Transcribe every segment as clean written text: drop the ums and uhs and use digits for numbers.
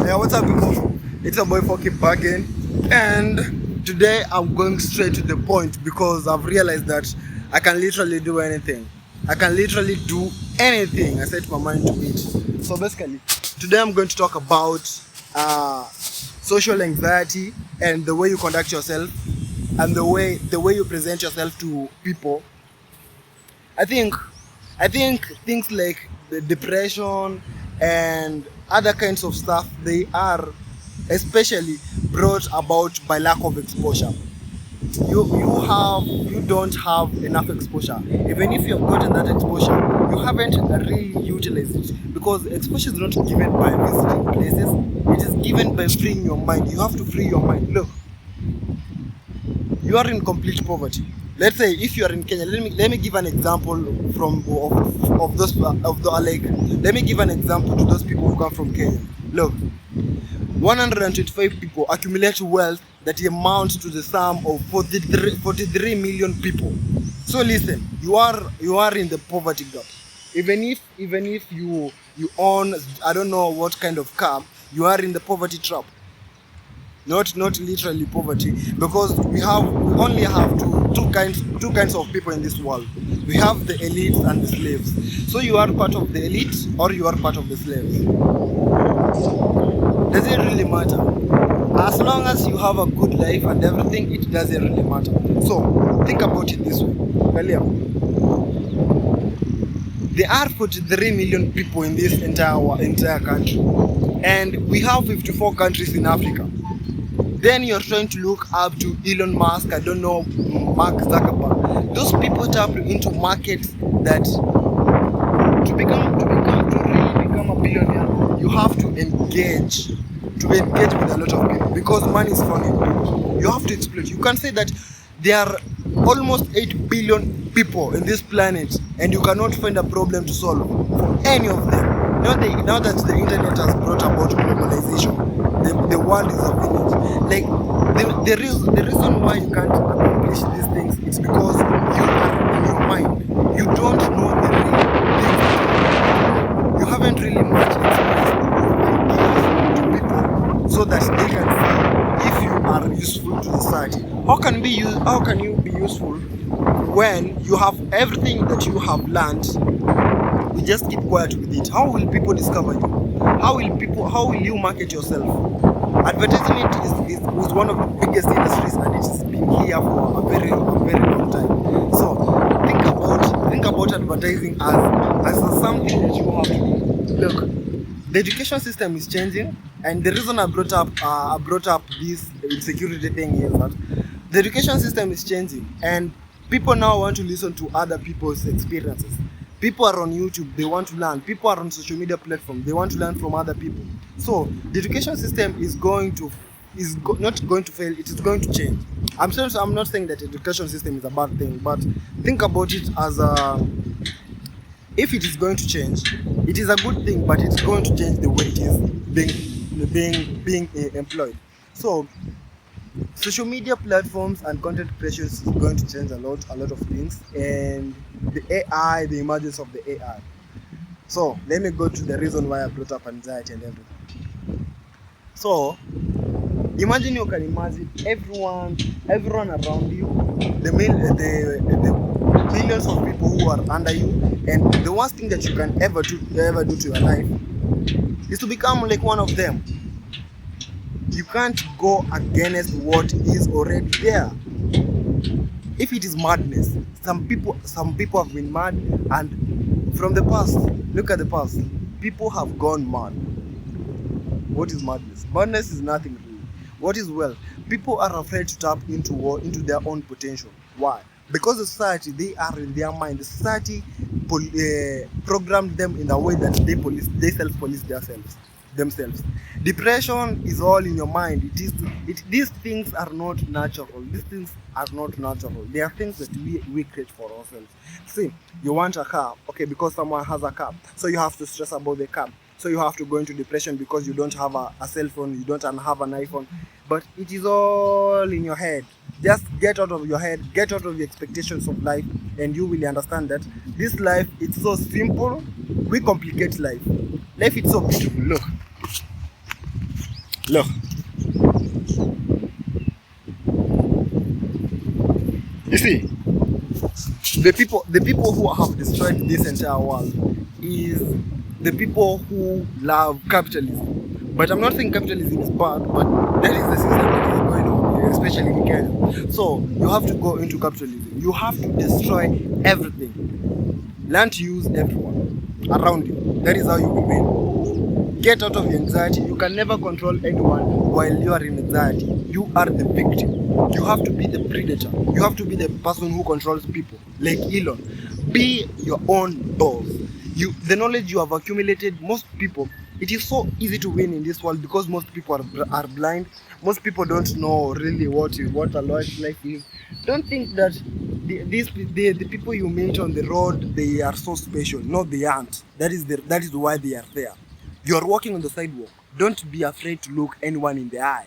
Yeah, what's up, people? It's your boy Foki back in, and today I'm going straight to the point because I've realized that I can literally do anything. I can literally do anything I set my mind to it. So basically, today I'm going to talk about social anxiety and the way you conduct yourself and the way you present yourself to people. I think I think things like the depression and other kinds of stuff, they are especially brought about by lack of exposure. You don't have enough exposure. Even if you've gotten that exposure, you haven't really utilized it, because exposure is not given by visiting places, it is given by freeing your mind. You have to free your mind. Look, you are in complete poverty. Let's say if you are in Kenya, let me give an example of those of the like. Let me give an example to those people who come from Kenya. Look, 125 people accumulate wealth that amounts to the sum of 43 million people. So listen, you are in the poverty gap. Even if you own, I don't know what kind of car, you are in the poverty trap. Not literally poverty, because we only have two kinds of people in this world. We have the elites and the slaves. So you are part of the elite or you are part of the slaves. Does it really matter? As long as you have a good life and everything, it doesn't really matter. So think about it this way. Earlier, there are 43 million people in this entire country, and we have 54 countries in Africa. Then you're trying to look up to Elon Musk, I don't know, Mark Zuckerberg. Those people tap into markets that to really become a billionaire, you have to engage with a lot of people, because money is funny. You have to exploit. You can say that there are almost 8 billion people in this planet, and you cannot find a problem to solve for any of them. Now that the internet has brought about globalization, the world is a village. Like the reason why you can't accomplish these things is because you are in your mind. You don't know the real things. You haven't really much expressed your ideas to people so that they can see if you are useful to society. How can you be useful when you have everything that you have learned? You just keep quiet with it. How will people discover you? How will you market yourself? Advertisement is one of the biggest industries, and it has been here for a very long time. So think about advertising as something that you have to do. Look, the education system is changing, and the reason I brought up this insecurity thing is that the education system is changing, and people now want to listen to other people's experiences. People are on YouTube, they want to learn. People are on social media platforms, they want to learn from other people. So the education system is not going to fail, it is going to change. I'm not saying that education system is a bad thing, but think about it as if it is going to change, it is a good thing, but it's going to change the way it is being employed. So social media platforms and content creations is going to change a lot of things, and the emergence of the AI. So let me go to the reason why I brought up anxiety and everything. So you can imagine everyone around you, the millions of people who are under you, and the worst thing that you can ever do to your life is to become like one of them. You can't go against what is already there. If it is madness, some people have been mad, and from the past, look at the past, people have gone mad. What is madness? Madness is nothing really. What is wealth? People are afraid to tap into their own potential. Why? Because the society, they are in their mind. The society programmed them in a way that they self-police themselves. Depression is all in your mind. These things are not natural. They are things that we create for ourselves. See, you want a car, okay, because someone has a car, so you have to stress about the car. So you have to go into depression because you don't have a cell phone, you don't have an iPhone. But it is all in your head. Just get out of your head, get out of the expectations of life, and you will understand that this life, it's so simple. We complicate life. Life is so beautiful. Look, Look. You see, the people who have destroyed this entire world is the people who love capitalism. But I'm not saying capitalism is bad, but that is the system that is going on, especially in Kenya. So you have to go into capitalism. You have to destroy everything. Learn to use everyone around you. That is how you will win. Get out of your anxiety. You can never control anyone while you are in anxiety. You are the victim. You have to be the predator. You have to be the person who controls people, like Elon. Be your own boss. The knowledge you have accumulated, most people, it is so easy to win in this world because most people are blind. Most people don't know really what a life is. Don't think that the people you meet on the road, they are so special. No, they aren't. That is why they are there. You are walking on the sidewalk. Don't be afraid to look anyone in the eye.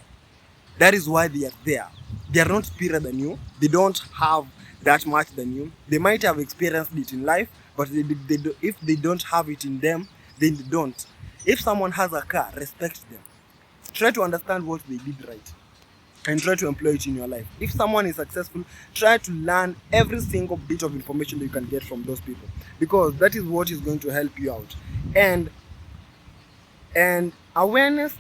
That is why they are there. They are not superior than you. They don't have that much than you. They might have experienced it in life, but if they don't have it in them, then they don't. If someone has a car, respect them. Try to understand what they did right and try to employ it in your life. If someone is successful, try to learn every single bit of information that you can get from those people, because that is what is going to help you out. And awareness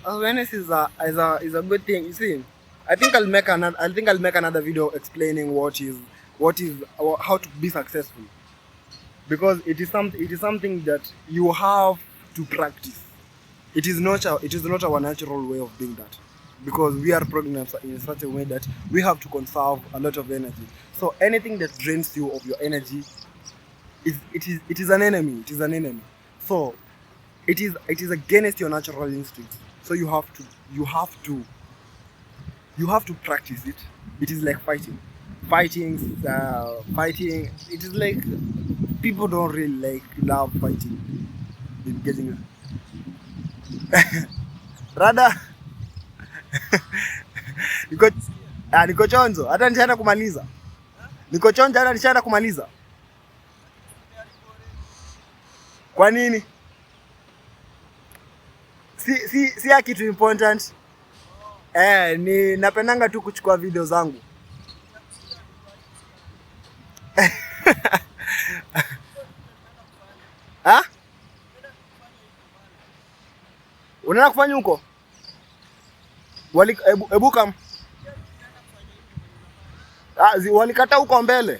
is a good thing. You see, I think I'll make another video explaining how to be successful, because it is something that you have to practice. It is not our natural way of doing that, because we are programmed in such a way that we have to conserve a lot of energy. So anything that drains you of your energy, it is an enemy. It is an enemy. So it is against your natural instincts. So you have to practice it. It is like fighting. It is like people don't really love fighting. Getting rada niko chonjo hata nishaenda kumaliza. Niko chonjo hata nishaenda kumaliza. Kwa nini? Si ya kitu important. Ni napendanga tu kuchukua video zangu. Ha? Unaenda kufanya huko? Ebu kam. Walikata huko mbele.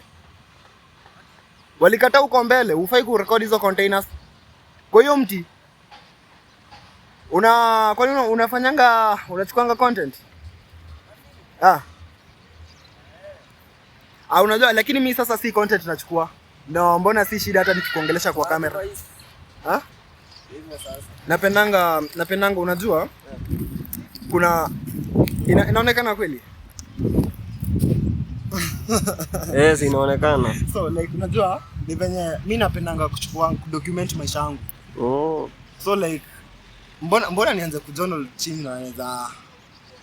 Walikata huko mbele. Hufai kurekodi hizo containers. Kwa hiyo mti. Kwa nini unachukuanga content? Unajua, lakini mimi sasa si content nachukua. No, mbona si shida hata nikikuongelesha kwa kamera. Napendanga unajua? Kuna inaonekana kweli? Yes, inaonekana. So unajua ni venye mimi napendanga kudocument maisha yangu. So mbona nianze kujournal chini na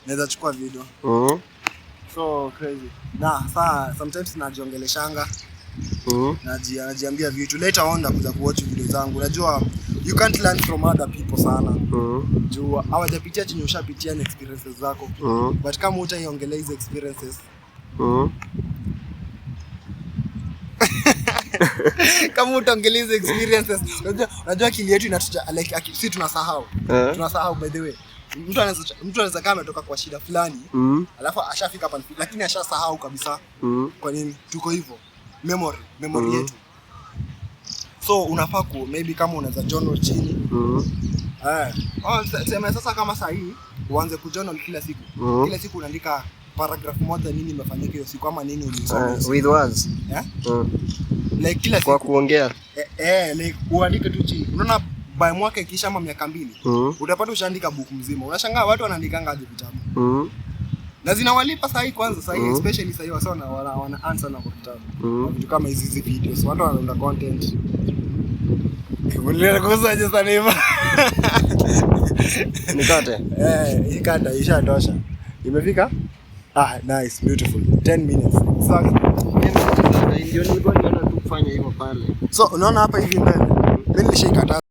naweza chukua video. So crazy. Sometimes najiongeleshanga. Najiambia vitu later on nakuja kuwatch video zangu. Unajua you can't learn from other people sana. Juu hawajapitia chenye ushapitia na experiences zako. But kama utaiongelea hizo experiences. Kama utaongelea hizo experiences, unajua akili yetu inatuja si tunasahau. Tunasahau by the way. Mtu anaweza kama ametoka kwa shida fulani, alafu ashafika hapa lakini ashasahau kabisa. Kwa nini? Tuko hivyo. Memory yetu. So unafaa maybe kama unaweza journal chini. Sema sasa kama saa hii uanze kujournal kila siku. Kila siku unaandika paragraph moja nini imefanyika hiyo siku ama nini ulisoma. With words. Like kila siku kwa kuongea. Like uandike tu chini. Unaona by mwaka ikisha ama miaka 2, utapata ushaandika book mzima. Unashangaa watu wanaandikanga aje vitabu. Na zinawalipa saa hii kwanza, saa hii especially saa hii wasona wana answer na vitabu. Vitu kama hizi videos, watu wanaunda content. Kibulile kusaje sana hivi. Nikate. Ikata ishatosha. Imefika? Nice, beautiful. 10 minutes. Sawa. Ndio nilikuwa niona tu kufanya hivyo pale. So unaona hapa hivi mbele. Mimi nilishikata